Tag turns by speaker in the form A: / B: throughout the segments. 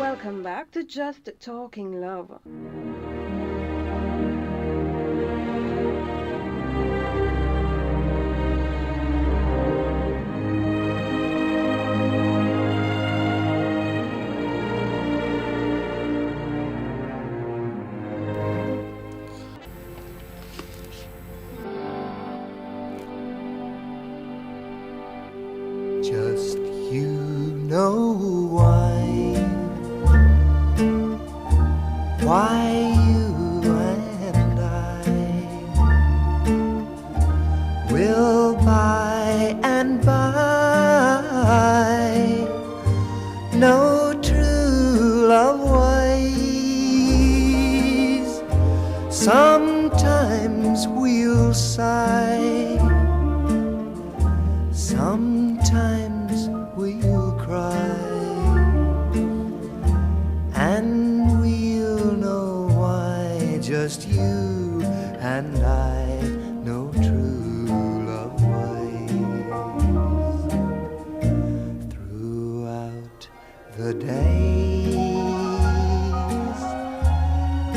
A: Welcome back to Just Talking Love.
B: Just you know why you and I will by and by know true love ways. Sometimes we'll sigh, sometimes we'll cry, and we'll know why. Just you and I know true love ways. Throughout the days,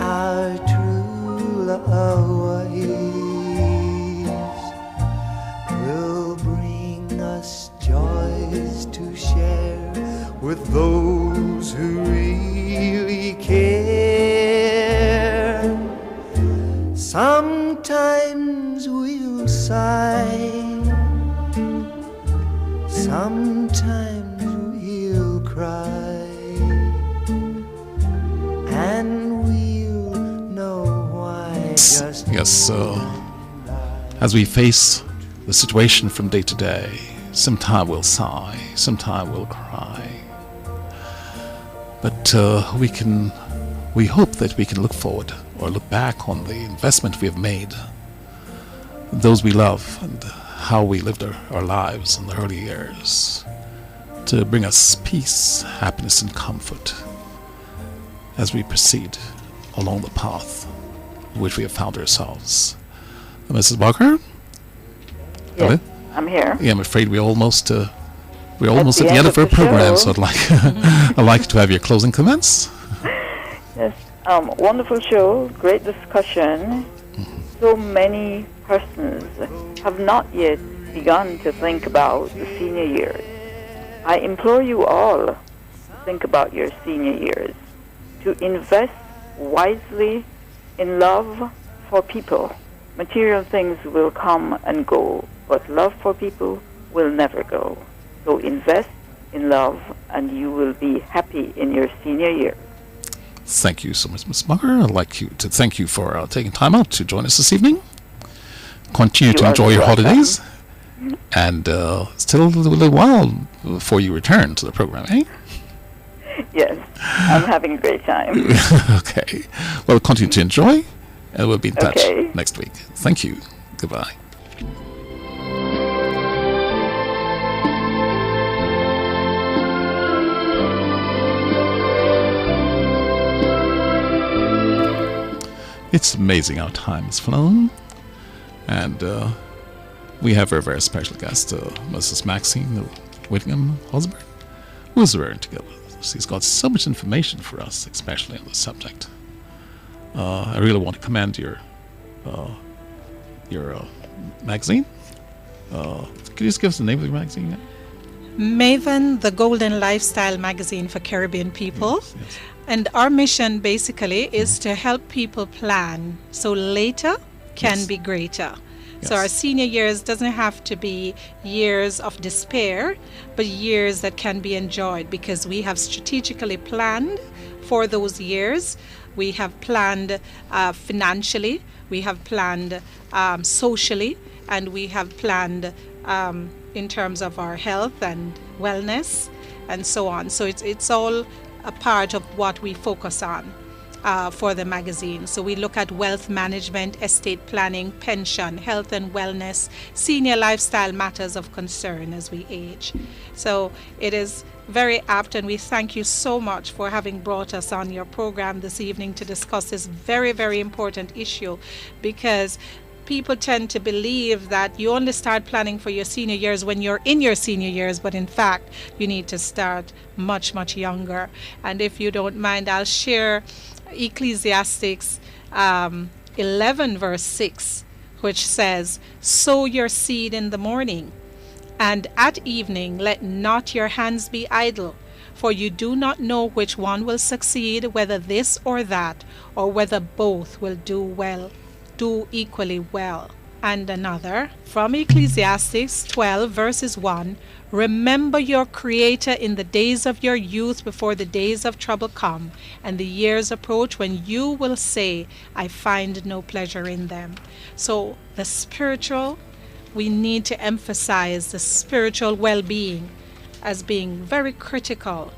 B: our true love ways will bring us joys to share with those who really care. Sometimes we'll sigh, sometimes we'll cry, and we'll know why. Just
C: Yes, as we face the situation from day to day, sometime we'll sigh, sometime we'll cry. But we hope that we can look forward or look back on the investment we have made, those we love, and how we lived our lives in the early years, to bring us peace, happiness, and comfort as we proceed along the path in which we have found ourselves. Mrs. Walker?
D: Yes,
C: Hello?
D: I'm here.
C: Yeah, I'm afraid we're almost at the end of our
D: the
C: program,
D: show.
C: so I'd like to have your closing comments.
D: Yes, wonderful show, great discussion. So many persons have not yet begun to think about the senior years. I implore you all to think about your senior years, to invest wisely in love for people. Material things will come and go, but love for people will never go. So invest in love, and you will be happy in your senior year.
C: Thank you so much, Ms. Mugger. I'd like to thank you for taking time out to join us this evening. Continue to
D: You are
C: enjoy your
D: welcome.
C: holidays, and still a little while before you return to the program, eh?
D: Yes, I'm having a great time.
C: Okay. Well, continue to enjoy, and we'll be in touch
D: Okay.
C: next week. Thank you. Goodbye. It's amazing how time has flown, and we have our very special guest, Mrs. Maxine Whittingham Osborne, who is very together with us. She's got so much information for us, especially on this subject. I really want to commend your magazine. Could you just give us the name of the magazine?
E: Maven, the Golden Lifestyle Magazine for Caribbean people.
C: Yes.
E: And our mission basically is to help people plan so later can
C: Yes.
E: be greater.
C: Yes.
E: So our senior years doesn't have to be years of despair, but years that can be enjoyed because we have strategically planned for those years. We have planned financially, we have planned socially, and we have planned in terms of our health and wellness and so on. So it's all a part of what we focus on for the magazine. So we look at wealth management, estate planning, pension, health and wellness, senior lifestyle matters of concern as we age. So it is very apt, and we thank you so much for having brought us on your program this evening to discuss this very, very important issue, because people tend to believe that you only start planning for your senior years when you're in your senior years, but in fact, you need to start much, much younger. And if you don't mind, I'll share Ecclesiastes 11, verse 6, which says, "Sow your seed in the morning, and at evening let not your hands be idle, for you do not know which one will succeed, whether this or that, or whether both will do equally well." And another from Ecclesiastes 12 verses 1, "Remember your Creator in the days of your youth, before the days of trouble come, and the years approach when you will say, I find no pleasure in them." So the spiritual, we need to emphasize the spiritual well-being as being very critical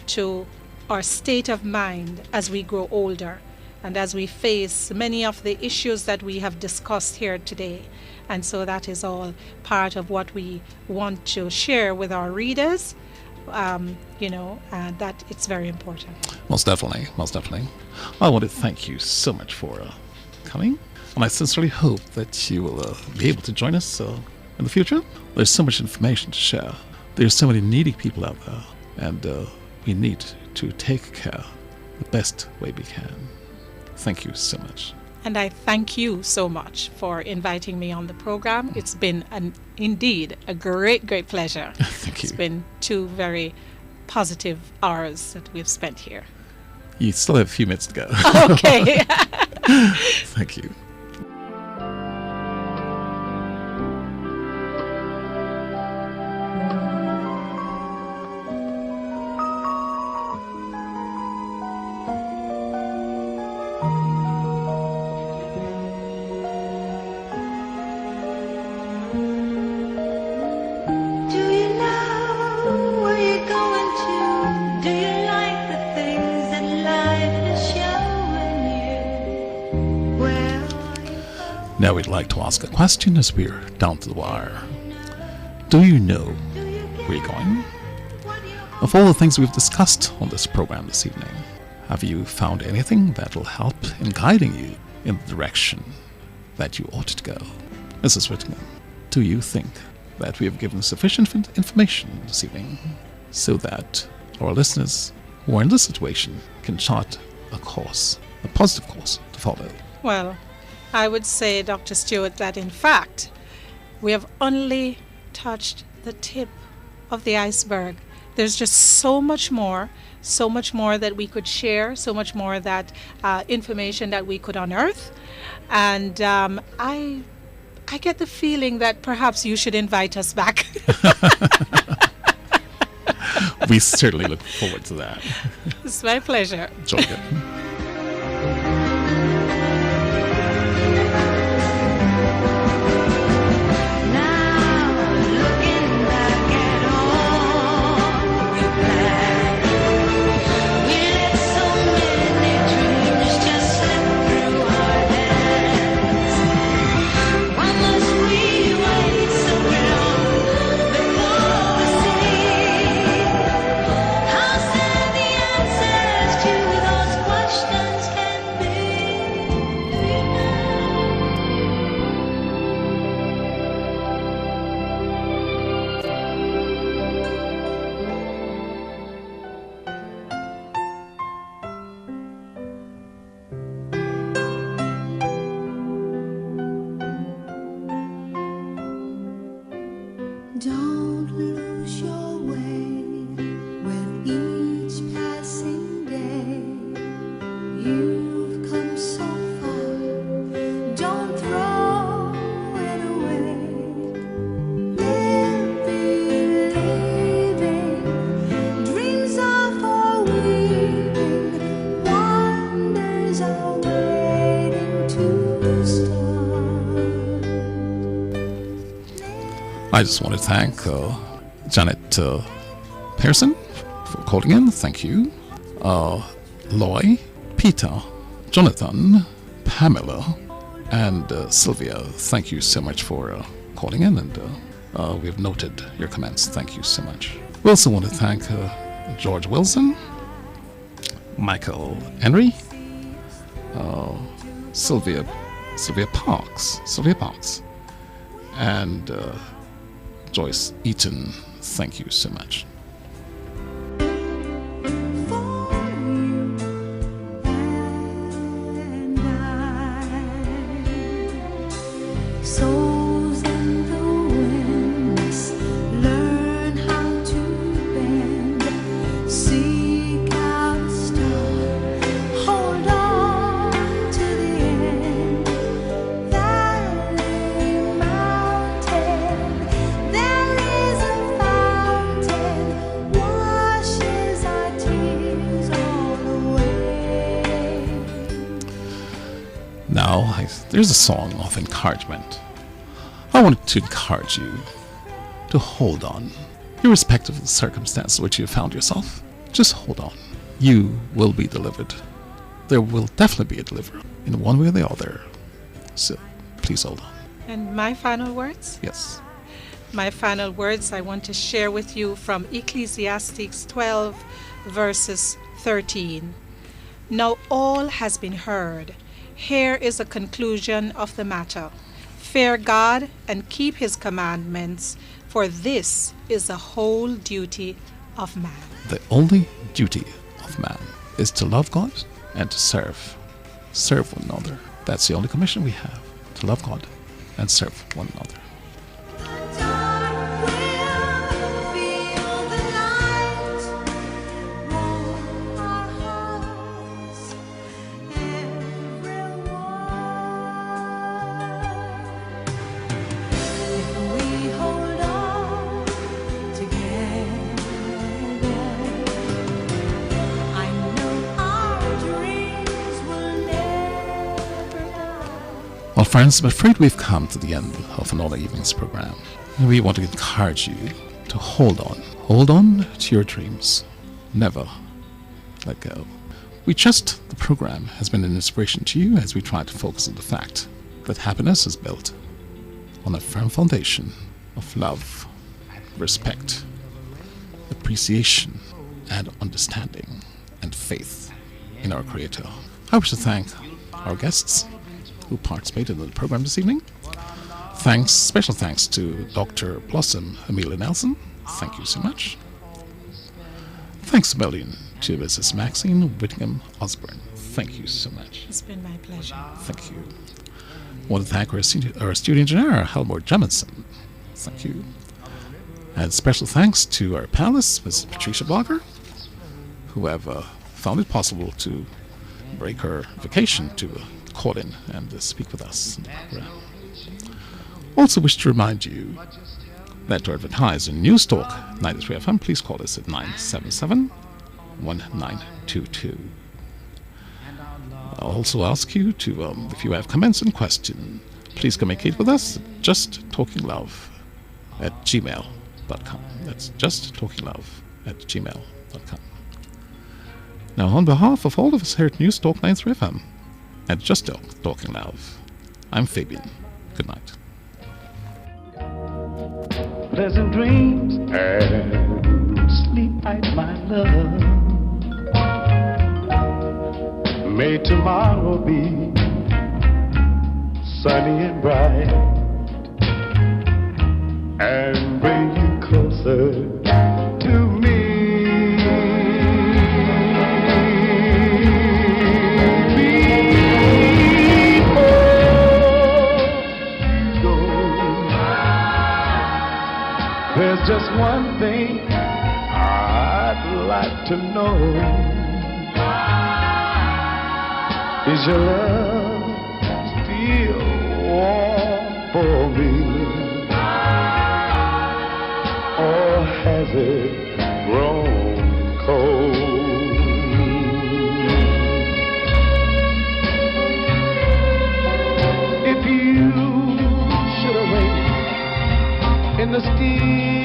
E: to our state of mind as we grow older and as we face many of the issues that we have discussed here today. And so that is all part of what we want to share with our readers, and that it's very important.
C: Most definitely, most definitely. I want to thank you so much for coming, and I sincerely hope that you will be able to join us in the future. There's so much information to share. There's so many needy people out there, and we need to take care the best way we can. Thank you so much.
E: And I thank you so much for inviting me on the program. It's been indeed a great, great pleasure.
C: Thank you.
E: It's been 2 very positive hours that we've spent here.
C: You still have a few minutes to go.
E: Okay.
C: Thank you.
F: Do you know where you're going to? Do you like the things that life is showing you? Where are you?
C: Now we'd like to ask a question as we're down to the wire. Do you know where you're going? Of all the things we've discussed on this program this evening, have you found anything that will help in guiding you in the direction that you ought to go? Mrs. Whittingham, do you think that we have given sufficient information this evening so that our listeners who are in this situation can chart a course, a positive course to follow?
E: Well, I would say, Dr. Stewart, that in fact, we have only touched the tip of the iceberg. There's just so much more that we could share, so much more that information that we could unearth. And I get the feeling that perhaps you should invite us back.
C: We certainly look forward to that.
E: It's my pleasure.
C: Enjoy it.
F: Now looking back at all we've had, we let so many dreams just slip through our hands. Why must we wait so long before we see how sad the answers to those questions can be? Do you know? Don't lose your way with each passing day. You've come so far, don't throw it away. Live believing, dreams are for weaving, wonders are waiting to start.
C: I just want to thank Janet Pearson for calling in. Thank you. Loy, Peter, Jonathan, Pamela, and Sylvia. Thank you so much for calling in, and we have noted your comments. Thank you so much. We also want to thank George Wilson, Michael Henry, Sylvia Sylvia Parks, and Joyce Eaton. Thank you so much.
F: Souls in the winds learn how to bend. Seek out a star, hold on to the end. Valley, mountain, there is a fountain, washes our tears all away.
C: Now, there's a song of encouragement. I wanted to encourage you to hold on, irrespective of the circumstances in which you found yourself. Just hold on. You will be delivered. There will definitely be a deliverer in one way or the other. So, please hold on.
E: And my final words?
C: Yes.
E: My final words I want to share with you from Ecclesiastes 12, verses 13. Now all has been heard. Here is a conclusion of the matter. Fear God and keep his commandments, for this is the whole duty of man.
C: The only duty of man is to love God and to serve one another. That's the only commission we have, to love God and serve one another.
F: Dark will feel the light, warm our hearts, everyone. If we hold on together, I know our dreams will never die.
C: Well, friends, I'm afraid we've come to the end of another evening's program. And we want to encourage you to hold on. Hold on to your dreams. Never let go. The program has been an inspiration to you as we try to focus on the fact that happiness is built on a firm foundation of love, respect, appreciation, and understanding, and faith in our Creator. I wish to thank our guests who participated in the program this evening. Special thanks to Dr. Blossom Amelia Nelson. Thank you so much. Thanks a million to Mrs. Maxine Whittingham Osborne. Thank you so much.
E: It's been my pleasure.
C: Thank you. I want to thank our studio engineer, Helmore Jemison. Thank you. And special thanks to our panelists, Mrs. Patricia Blogger, who have found it possible to break her vacation to call in and speak with us in the program. Also wish to remind you that to advertise in News Talk 93 FM, please call us at 977-1922. I'll also ask you to, if you have comments and questions, please communicate with us at justtalkinglove@gmail.com. That's justtalkinglove@gmail.com. Now, on behalf of all of us here at News Talk 93 FM and Just Talking Love, I'm Fabian. Good night.
G: Pleasant dreams and sleep tight, my love. May tomorrow be sunny and bright and bring you closer to me. There's just one thing I'd like to know. Is your love still warm for me? Or has it grown cold? If you should awake in the still